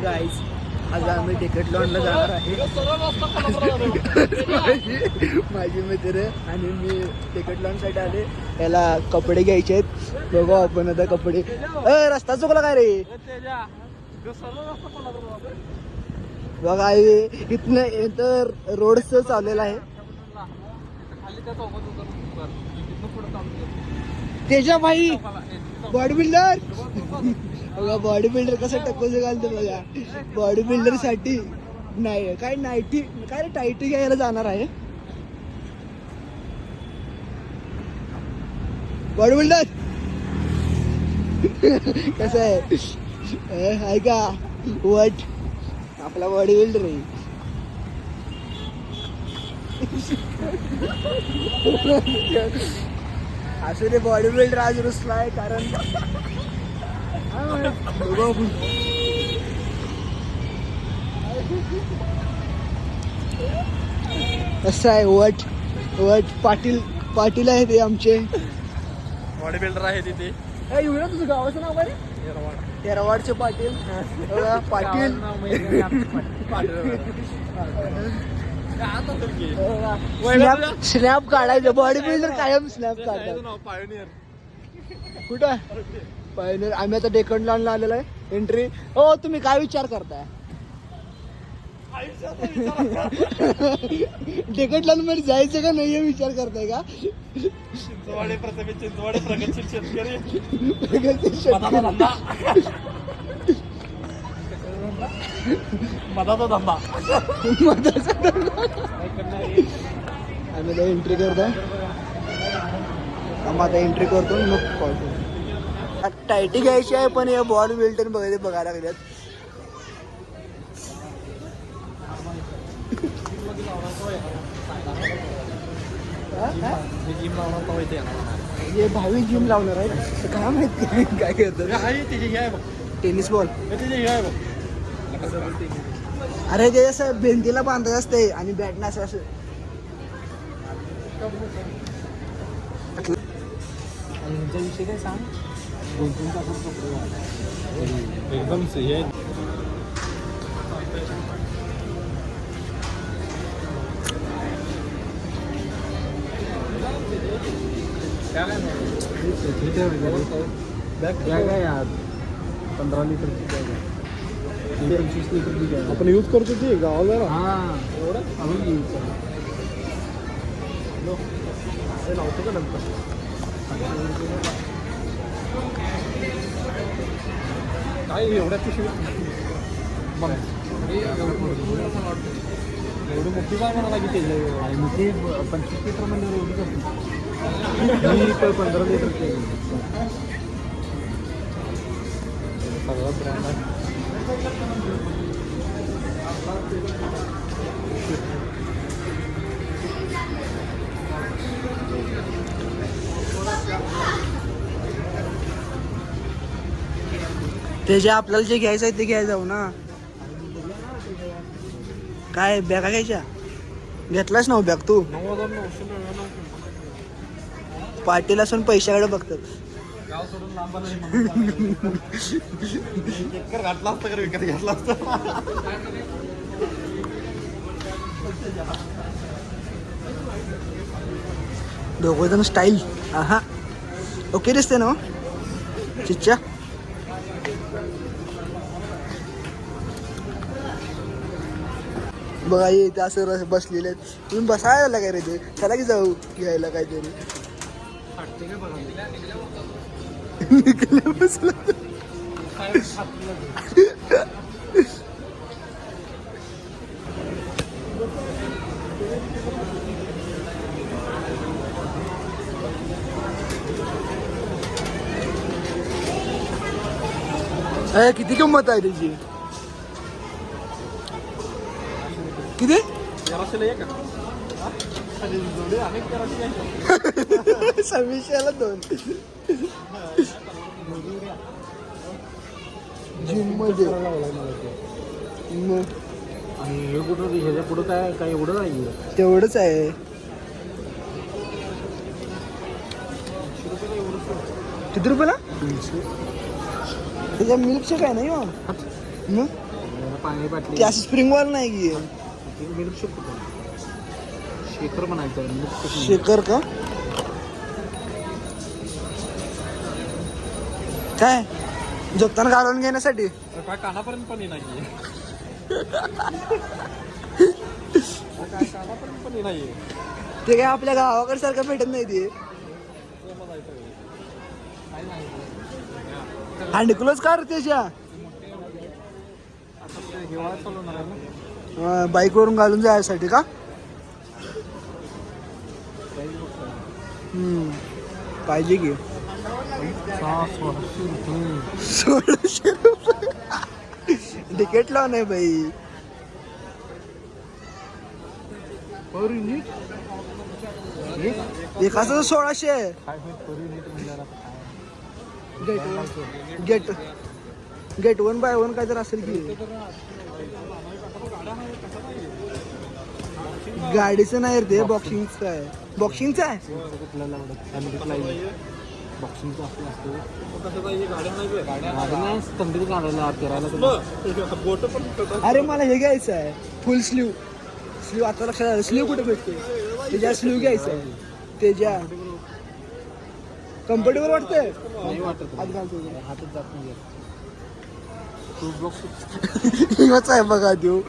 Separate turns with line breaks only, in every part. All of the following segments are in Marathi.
गाईज आज आम्ही डेकॅथलॉनला जाणार आहे. माझी मित्र आणि मी डेकॅथलॉनसाठी आले. याला कपडे घ्यायचे आहेत. बघू आपण आता कपडे. रस्ता चुकला काय रे? बघा इथनं इथं रोडच चाललेला आहे. तेजा भाई बॉडी बिल्डर. बघा बॉडी बिल्डर कसं टक्कोचं घालतो बघा. बॉडी बिल्डर साठी नाही काय नाईटी काय रे टायटी घ्यायला जाणार आहे. बॉडी बिल्डर कसं आहे का वट आपला बॉडी बिल्डर आहे. असं ते बॉडी बिल्डर आज रुसला आहे कारण असं आहे. वट वट पाटील पाटील आहे ते आमचे
बॉडी बिल्डर आहे तिथे.
एवढं तुझं गावाचं नाव आहे? तेरावाडचे पाटील. पाटील स्नॅप काढायचं. बॉडी बिल्डर कायम स्नॅप काढतात. कुठं पायनियर. आम्ही आता डेकॅथलॉनला आलेलो आहे. एंट्री. हो तुम्ही काय विचार करताय? डेकॅथलॉन मध्ये जायचं का नाही विचार करताय का?
चिंचवाडे प्रगतशील शेतकरी. मधाचा धंदा.
आम्ही एंट्री करतो. आता एंट्री करतो मग कॉल करतो. टायटी घ्यायची आहे पण हे बॉडी बिल्डर बघायला लागल्यात. हे भावी जिम लावणार आहे काय माहिती काय करतो. Tennis ball. अरे ते असं भिंतीला बांधायचं असते आणि बॅटनं असं असं. विषय काय सांग.
एकदम सही आहे.
बॅग आहे यार 15 लिटरची बॅग आहे. 25 लिटरची बॅग
आपण यूज करतो ती गावाला.
हां
एवढं
आम्ही यूज
लावतो का नंतर. काय एवढ्या पिशवी एवढी मोठी काय म्हणाला की
ते 25 लिटर म्हणजे एवढीच असते. 15 लिटरची
सगळं ब्रँड आहे.
ते जे आपल्याला जे घ्यायचं आहे ते घ्यायला जाऊ ना. काय बॅगा घ्यायच्या घेतलाच ना बॅग तू.
9,999.
पाटील असून पैशाकडे बघतात.
गाव सोडून लांब चक्कर घातला असतं का विकत घेतला असतं.
दोघं जण स्टाईल. हा ओके दिसते ना चिच्च्या. बघा इथे असं बसलेले आहेत. तुम्ही बसायला काय रे ते. चला की जाऊ घ्यायला काहीतरी. बसला किती किंमत आहे त्याची? किती? 2600ला 2 जिम मध्ये.
आणि हे कुठं ह्याच्या पुढं काय एवढं नाही.
तेवढंच आहे. किती रुपयाला? त्याच्या मिल्कशेक आहे नाही मग
पाणी बाटली
ती अशी स्प्रिंग वॉल नाही की
मिल्क शेक होतं शेखर म्हणायचं मिल्क शेक
शेकर का काय झोपताना घालून घेण्यासाठी
काय कानापर्यंत पण नाही काय कानापर्यंत पण नाही
ते काय आपल्या गावाकडे सारखं भेटत नाही ते हँडक्लोज का रे त्याच्या
हिवाळा चालवणार आहे ना
बाईक वरून घालून जायसाठी का पाहिजे की 1600 रुपये तिकीट लाव नाही बाई एकाच 1600 गेट 1 बाय 1 काय तर असेल की गाडीचं नाही रे ते बॉक्सिंगचं आहे बॉक्सिंगचं आहे
बॉक्सिंगचं असलं असतं थंडीत काढायला फिरायला
अरे मला हे घ्यायचं आहे फुल स्लीव आता लक्षात आलं स्लीव कुठे भेटते त्याच्या स्लीव घ्यायचं आहे त्याच्या कम्फर्टेबल वाटतंय
नाही वाटत
हात घालतो
हातच जात नाही बॉक्स
हिंगच आहे बघा देऊ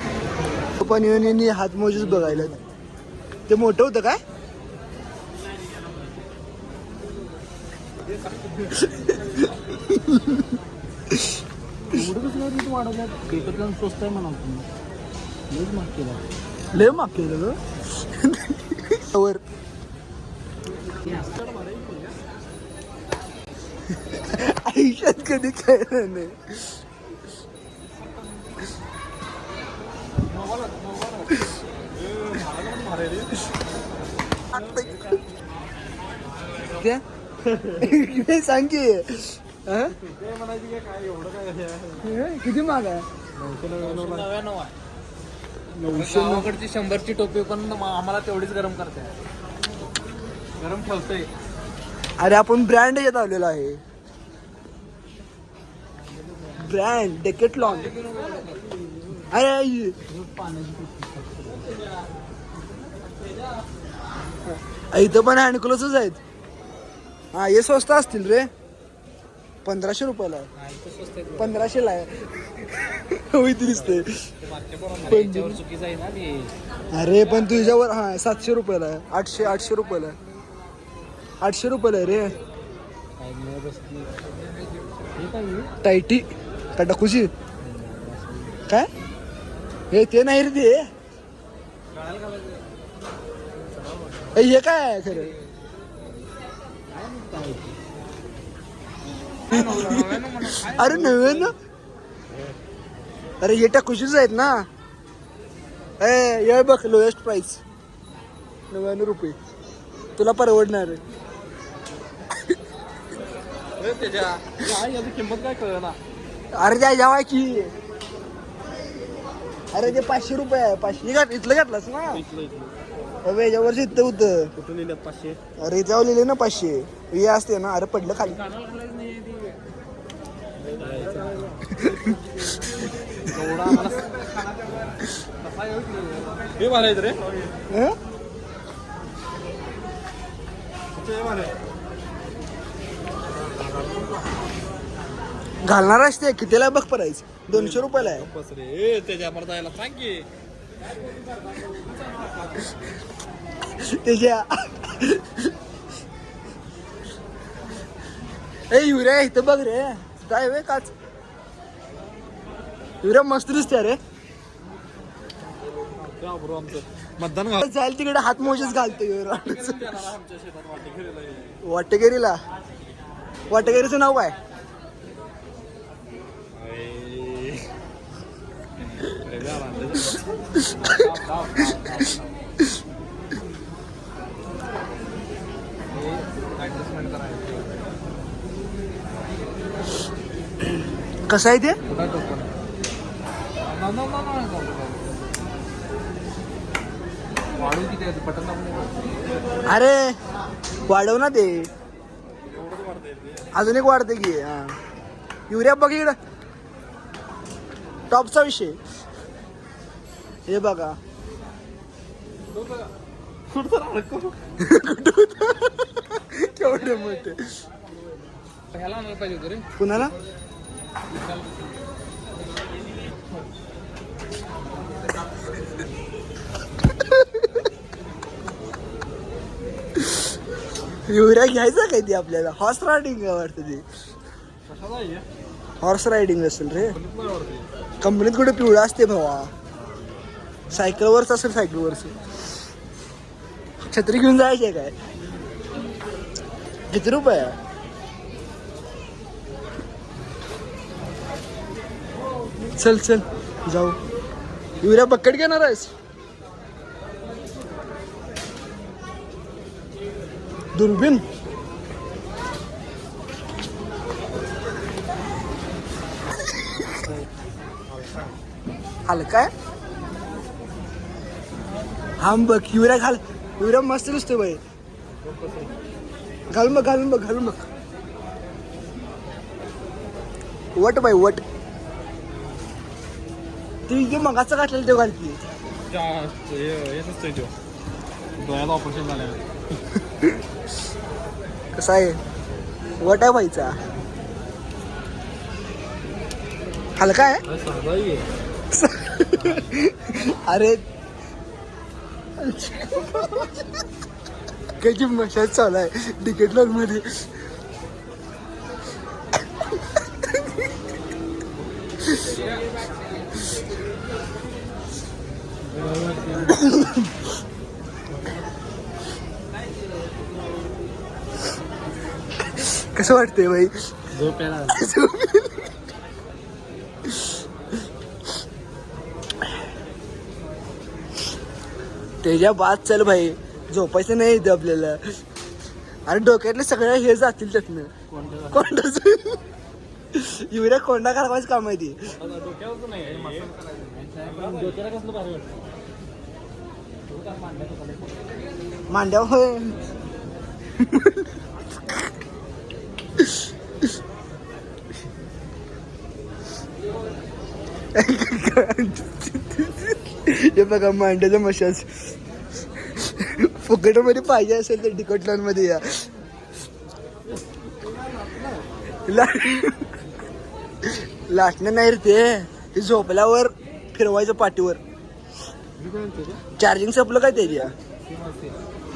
पण येऊन हात मोजेच बघायला ते मोठं होतं काय
एवढं कसं काय रेट वाढवल्यात पेपर स्वस्त आहे म्हणा तुम्ही लयच माग केला
लय माग केलं ग वर आयुष्यात कधी खेळलं नाही त्या सांग की किती माग आहे
999कडची 100ची टोपी पण आम्हाला तेवढीच गरम करते गरम ठेवते
अरे आपण ब्रँड याच्यात आलेलो आहे ब्रँड डेकेटलॉन अरे इथं पण हँडक्लोजच आहेत हा हे स्वस्त असतील रे 1500 रुपयाला आहे 1500 आहे होई दिसते
चुकीचं आहे ना ते
अरे पण तुझ्यावर हा 700 रुपयाला आहे 800 रुपयाला आहे 800 रुपयाला आहे रे टायटी का टाकूची काय हे ते नाही रे ते हे काय आहे खरं अरे 99 अरे हे टाकूशीच आहेत ना हे बघ लोएस्ट प्राइस 99 रुपये तुला परवडणार
याची किंमत काय कळ ना
अरे त्या जेव्हा की अरे ते 500 रुपये आहे 500 इथलं घातलंस ना याच्यावरच इथं होतं
कुठून लिहिलं 500
अरे त्यावर लिहिले ना 500 हे असते ना अरे पडलं खाली
हे भरायचं रे
हं? घालणार असते कितीला बघ पडायचं 200 रुपयाला आहे
बस रे त्याच्या मला जायला सांग की
त्याच्या ए युऱ्या इथं बघ रे काय वे काच युऱ्या मस्त दिसते रे
आमचं मतदान घाल
जाईल तिकडे हात मोजेच घालतो युरा
आमच्या शेतात वाटेकरीला
वाटेकरीला वाटेकरीचं नाव काय कसं आहे ते
वाढून किती आहे पटन
अरे वाढव ना ते अजून एक वाढते की हा युरिया बघ इकडं टॉपचा विषय. हे बघा केवढे मोठे.
ह्याला आणायला पाहिजे होतं रे.
कुणाला? युवऱ्या घ्यायचा काय ती आपल्याला? हॉर्स रायडिंग वाटतं ती. हॉर्स रायडिंग असेल रे. कंपनीत कुठे पिवळा असते भावा. सायकलवरच असेल. सायकलवरच. छत्री घेऊन जायचे काय? किती रुपये? चल चल जाऊ. युवऱ्या बकेट घेणार आहेस? दुर्बीन हलका आहे. हा बघ युवऱ्या घाल. युवऱ्या मस्त दिसतो बाई. घालून बघ घालून बघ घालून बघ. वट बाई वट. ती जे मगाचं घातलेलं ते घालती.
ऑपरेशन झालं.
कसा आहे? वट आहे बाईचा. हलका आहे. अरे काही मशाज चालू आहे डिकेटलॉन मध्ये. कसं वाटतंय बाई? त्याच्या बाद चल भाई. झोपायचं नाही इथे आपल्याला. आणि डोक्यातले सगळे हे जातील त्यातनं. कोंडाच युवऱ्या कोंडा काढवायचं काम आहे ती. मांड्या होय. हे बघा मांड्याचा मशाज. फुकटमध्ये पाहिजे असेल तर डिकटलॉन मध्ये या. लाटणं नाही रे ते झोपल्यावर फिरवायचं पाठीवर. चार्जिंग संपलं काय त्याची?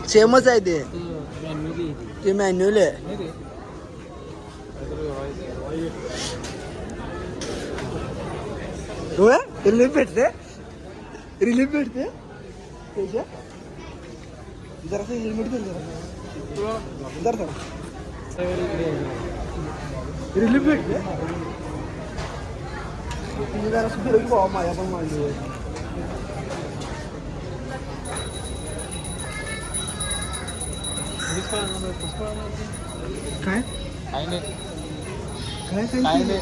सेमच आहे ते मॅन्युअल आहे. होय रिलीफ भेटते. रिलीफ भेटते त्याच्या. जरासं हेल्मेट घे जरा. रिलीफ भेटते. जरासं फिरवली बाबा माझ्या पण मांडली. काय
काय नाही
काय
काय
काय
नाही.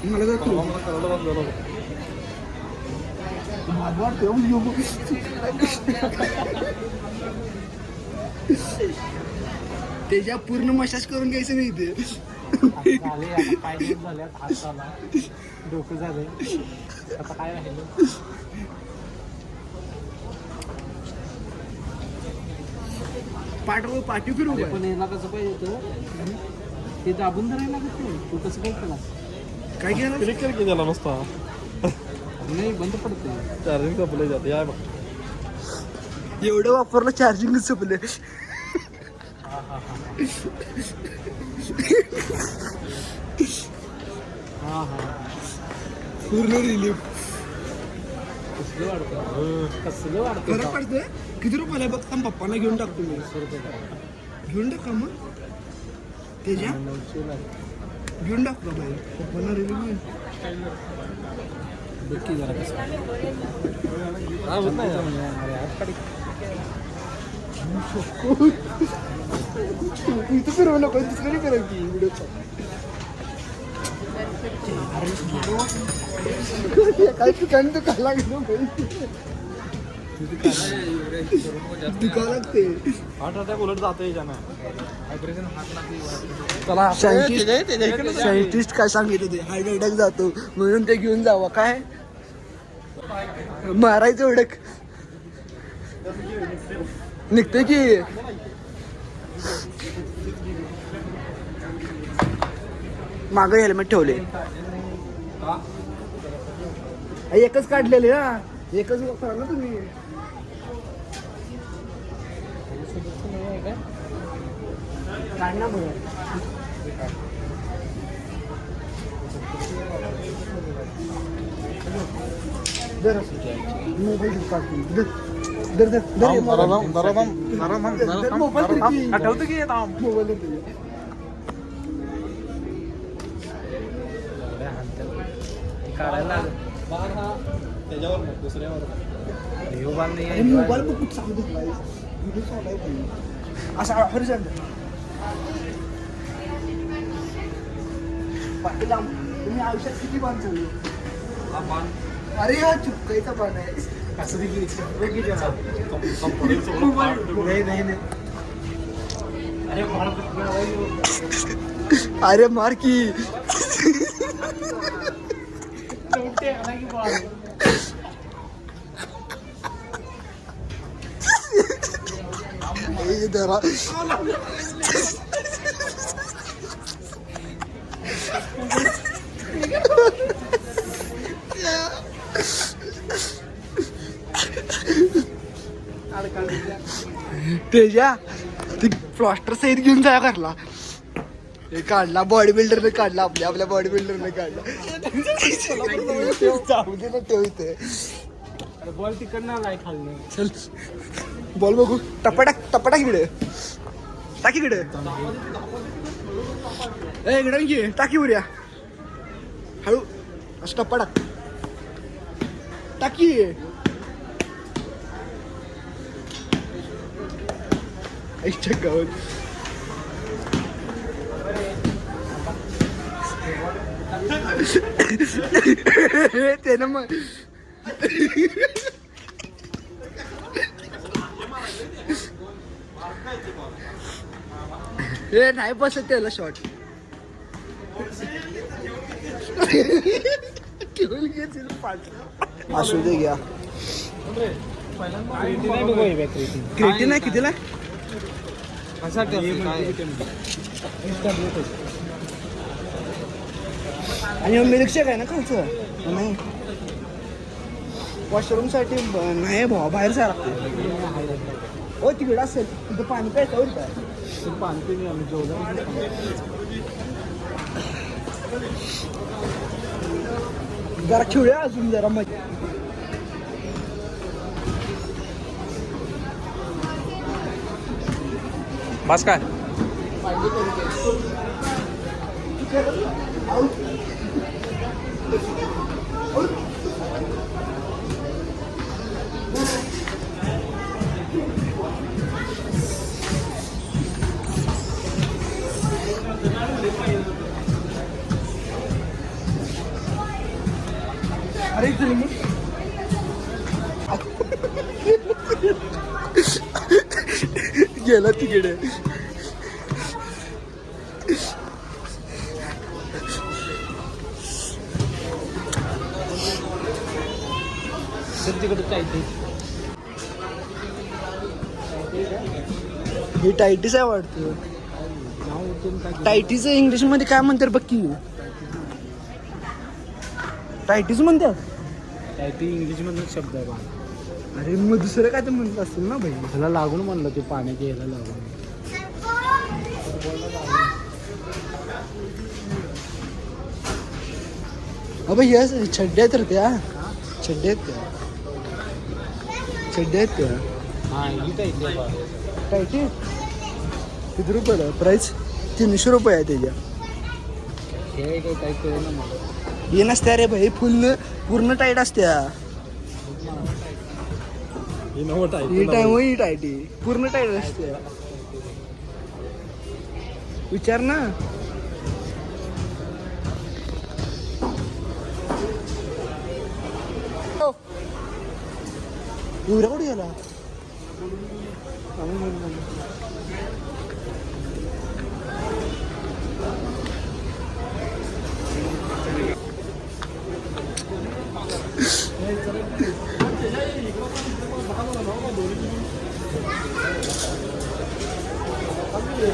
मला जर त्याच्या पूर्ण मसाज करून घ्यायचं नाही ते.
डोकं झालं आता काय राहिलं.
पाठी फिरू
पण याला कसं पाहिजे होतं ते दाबून धरायला लागत नाही. तू कसं काय केला?
काय केलं?
क्लिक कर की त्याला नुसता.
नाही बंद पडते.
चार्जिंग संपलं जाते. या बघ
एवढं वापरलं चार्जिंग संपले.
हा हा
पूर्ण रिलीफ.
कसलं वाढतं कसलं वाढतं.
फरक पडतोय. किती रुपयाला बघता पप्पांना घेऊन टाकतो मी. घेऊन टाका मग त्याच्या. घेऊन टाकतो बाई पप्पांना रिलीफ.
नक्की जरा कसं
इथं फिरवू नको. दुसरी करायची व्हिडिओ. काय ठिकाणी तू खाला गेलो. दुखावं लागते.
हार्ट अटॅक उलट जाते याच्यानं.
चला
सायंटिस्ट काय सांगितलं ते हार्ट अटॅक जातो म्हणून ते घेऊन जावं काय मारायचं उडक निघते की. माग हेल्मेट ठेवले एकच काढलेले ना एकच करा ना तुम्ही. काढ ना बघा. दर मोबाईल काढतो दर दर दर मोबाईल
आठवतं की
मोबाईल
काढायला
त्याच्यावर नाही, दुसऱ्यावर.
मोबाईल बघ कुठं सांगतो व्हिडिओ चालू आहे असा हरी सांगतो पाटील तुम्ही आयुष्यात किती बाण चाललो. अरे हा चुकायचा बाण आहे.
असं देखील
अरे मार की धरा तेजा ती प्लास्टर सहित घेऊन जाया करला. हे काढला बॉडी बिल्डरने काढला आपल्या बॉडी बिल्डरने काढला. जाऊ दे ना ठेवते
बॉल तिकडनं आलाय खाल्लं.
चल बॉल बघू टपाटा इकडे टाकी इकडे इकडे घे टाकी उड्या हळू असं टप्पा टाकी गावात ते ना मग हे नाही बसत त्याला शॉट असू दे घ्या. क्रिएटिन आहे कितीला आणि मिल्कशेक आहे ना खायचं नाही वॉशरूम साठी नाही भावा बाहेर जायला लागते. हो तिकडं असेल तिथं पाणी प्यायचं होईल काय
पाणी पिणे आम्ही जेवढं
जरा खेळूया अजून जरा मजा.
बस काय
अरे गेला तिकडे ही टायटीस आहे वाटतं. टायटीच इंग्लिश मध्ये काय म्हणतात बघ की टायटीच म्हणतात.
इंग्लिश मधून शब्द आहे.
अरे मग दुसरं काय तर म्हणत असेल ना भाई.
ह्याला लागून म्हणलं ते पाण्याच्या ह्याला लागून.
अबे यस छड्ड्या तर त्या छड्ड्या आहेत त्या
हा
टायटी किती रुपयाला प्राईस 300 रुपये आहे त्याच्या.
हे काय करू ना मला.
हे नसत्या रे भाई पूर्ण टाईट असत्या. ही टायटी पूर्ण टाईट असते. विचार ना युवऱ्या कुठे गेला?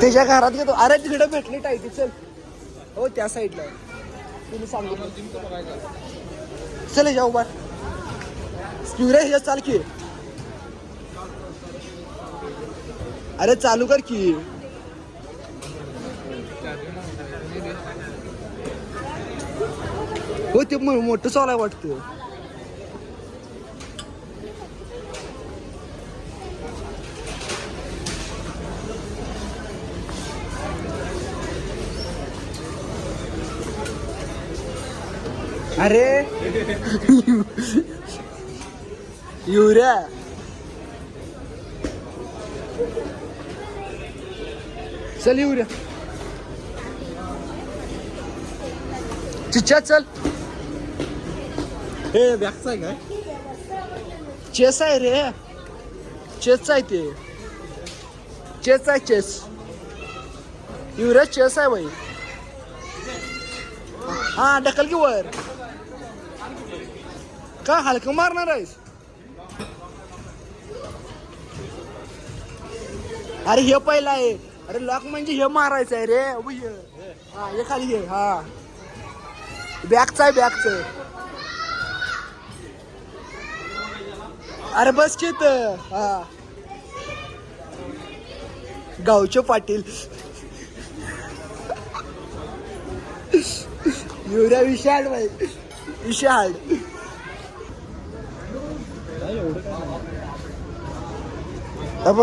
त्याच्या घरात घेतो. अरे तिकडे भेटली टायटी. चल हो त्या साईडला तुम्ही सांगितलं. चल जाऊ बार युवऱ्या ह्याच्यात चाल की. अरे चालू कर की. हो ते मोठं चालू आहे वाटतं. अरे युवऱ्या चल युवऱ्या चिच्चा चल.
हे बॅगचं आहे काय?
चेस आहे रे. चेस आहे ते. चेस आहे चेस. युवऱ्या चेस आहे भाई. हा ढकल की वर. का हलकं मारणार आहेस? अरे हे पहिला आहे. अरे लॉक म्हणजे हे मारायचं आहे रे. हा हे खाली घे. हा बॅगचं आहे बॅगचं. अरे बस चेत. हा गावचे पाटील. युवऱ्या विशाल भाई विशाल. अब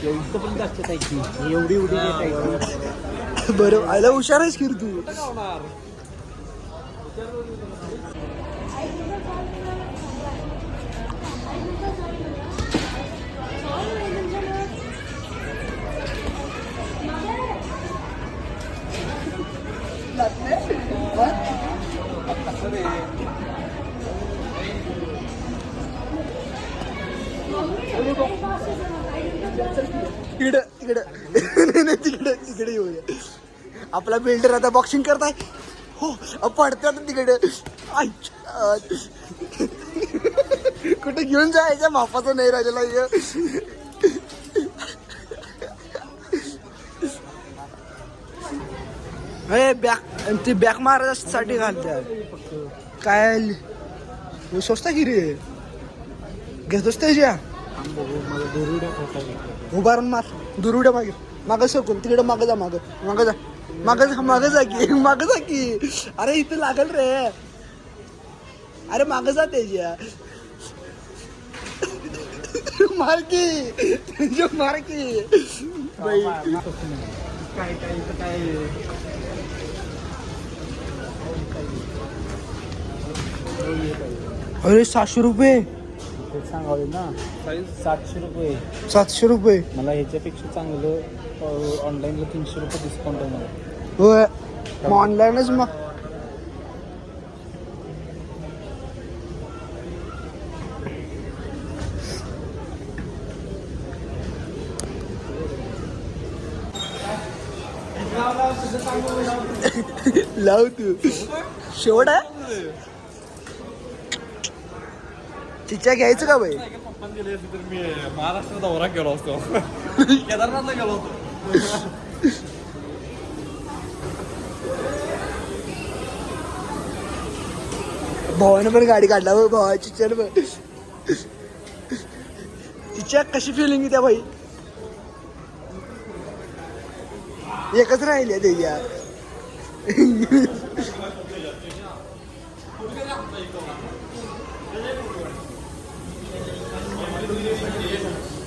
इथपर्यंत असते टायची. एवढी उडी टायची.
बरं आयला हुशार आहेस की रे तू. तिकडं तिकडं तिकडं तिकडे येऊया. आपला बिल्डर आता बॉक्सिंग करताय. हो पडते आता तिकडे. कुठे घेऊन जायच्या मापाचा नाही राहिलेला. हे बॅक ती बॅक मारण्यासाठी घालतात काय. स्वस्त की रे घेतोस त्याच्या. उभारून मार. दुरुड्या मागे मागं सरकून तिकडे मागं जा. मागं जा की. अरे इथं लागल रे. अरे मागं जा त्याच्या. मार की बाई.
काय
अरे 700 रुपये
सांगावे ना. 700 रुपये.
700 रुपये.
मला ह्याच्यापेक्षा चांगलं ऑनलाईनला 300 रुपये डिस्काउंट आहे मला.
होय मग ऑनलाईनच मग. लाव तू. शेवट आहे. चिच्चा घ्यायचं का बाई.
पप्पान गेले असते तर मी महाराष्ट्र दौरा गेलो असतो. केदारनाथला गेलो होतो.
भावानं पण गाडी काढला. भावा चिच्च्यानं पण. चिच्च्या कशी फिलिंग त्या भाई. एकच राहिली त्याच्या.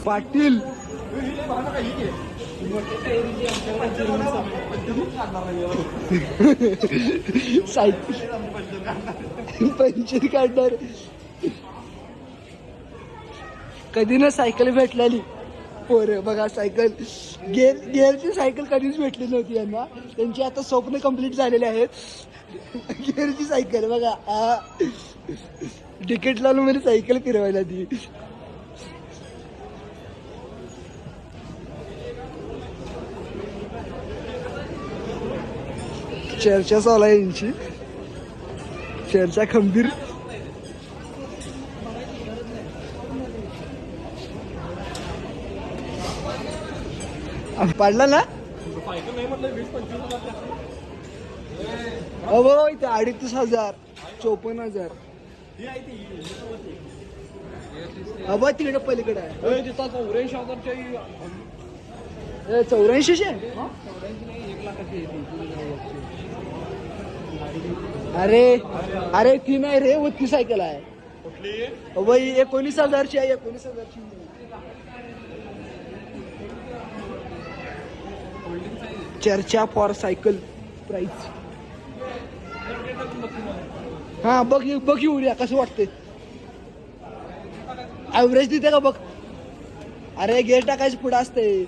पाटील सायकल पंचर काढणार. कधी ना सायकल भेटलेली. पोरं बघा सायकल गेअरची सायकल कधीच भेटली नव्हती यांना. त्यांची आता स्वप्न कंप्लीट झालेले आहेत. गेअरची सायकल बघा तिकीट लावून मध्ये सायकल फिरवायला ती. चर्चा चालू आहे यांची, चर्चा खंबीर. पडला ना अहो इथे 3,500 54,000. अबा तिकडे पलीकडे आहे 84. अरे ती नाही रे ती सायकल आहे. वही 19,000ची आहे. 19,000ची चर्चा फॉर सायकल प्राइस. हा बघ येऊया कसं वाटते. ऍव्हरेज देते का बघ. अरे गेअर टाकायचं पुढं असते.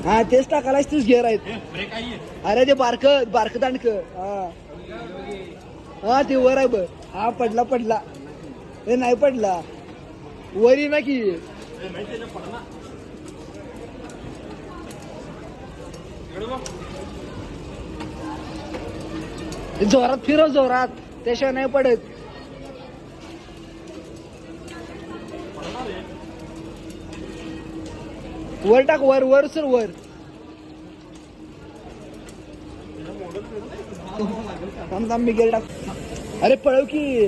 हा तेच टाकायला तेच गेअर आहेत. अरे ते बारक दांडक. हा ते वर आहे बघ. हा पडला हे नाही पडला वरी ना की. जोरात फिरव जोरात त्याशिवाय नाही पडत. वर टाक वर सर वर. मी गेल टाक. अरे पळव की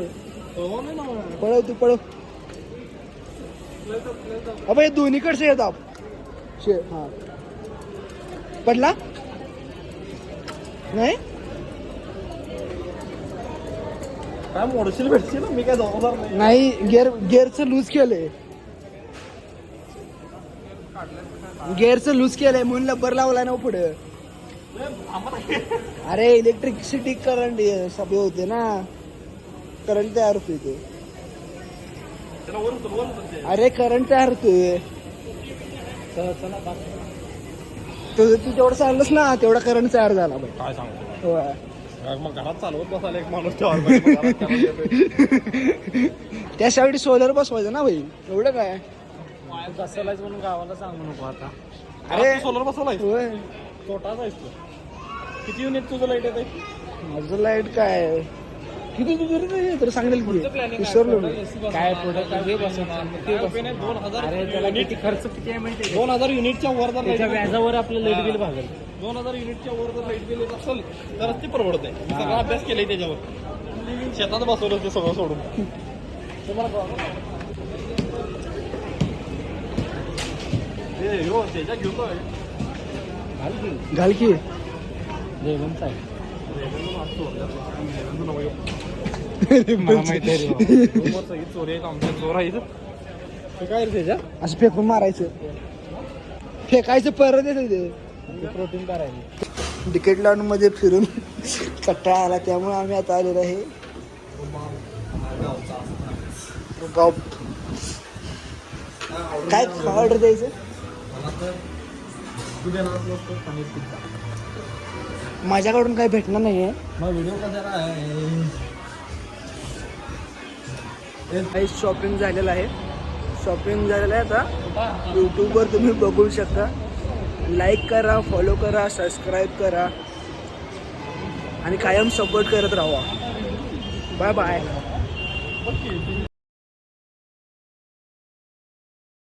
पळव. अबे दोन्हीकडचे येतात. हा पडला नाही
काय मोडशील भेटशील मी काय जबाबदार
नाही. गेअरचं लूज केलंय म्हणून लब्बर लावला ना पुढे. अरे इलेक्ट्रिसिटी करंट सगळे होते ना. करंट तयार होतोय ते. अरे करंट तयार होतोय. तू तेवढं चाललंस ना तेवढा करंट तयार झाला.
काय सांगतो
होय.
मग घरात चालवत बसायला एक माणूस
त्यासाठी सोलर बसवायचं ना भाई. एवढं काय
बसवलायच म्हणून गावाला सांगू नको आता.
अरे सोलर बसवलाय
होय.
छोटाच आहेस तू. किती युनिट तुझं लाईट येत आहे.
माझं लाईट काय किती तर सांगेल की विसरलो मी.
काय प्रोडक्ट हे बसवणार ते बसवणार.
2,000
अरे त्याला किती खर्च किती आहे माहिती आहे?
2,000 युनिटच्या वर जर
त्याच्या व्याजावर आपलं लाईट बिल भागेल.
2,000 युनिटच्या वर जर लाईट बिल येत असेल तरच ते परवडत आहे. सगळा अभ्यास केलाय त्याच्यावर. शेतात बसवलं ते सगळं सोडून. त्याच्या घेऊन
घाल की
रेवनचा आहे.
चोरी आहे आमच्या चोर आहे काय रे त्याच्या.
असं फेकून मारायचं फेकायचं परत येतं ते.
प्रोटीन करायचं.
तिकीट लावून मध्ये फिरून कट्टा आला त्यामुळे आम्ही आता आलेलो आहे गाव. काय ऑर्डर द्यायचं. माझ्याकडून काही भेटणार नाहीये. शॉपिंग झालेलं आहे. आता यूट्यूबवर तुम्ही बघू शकता. लाईक करा, फॉलो करा, सबस्क्राईब करा आणि कायम सपोर्ट करत राहा. Bye bye.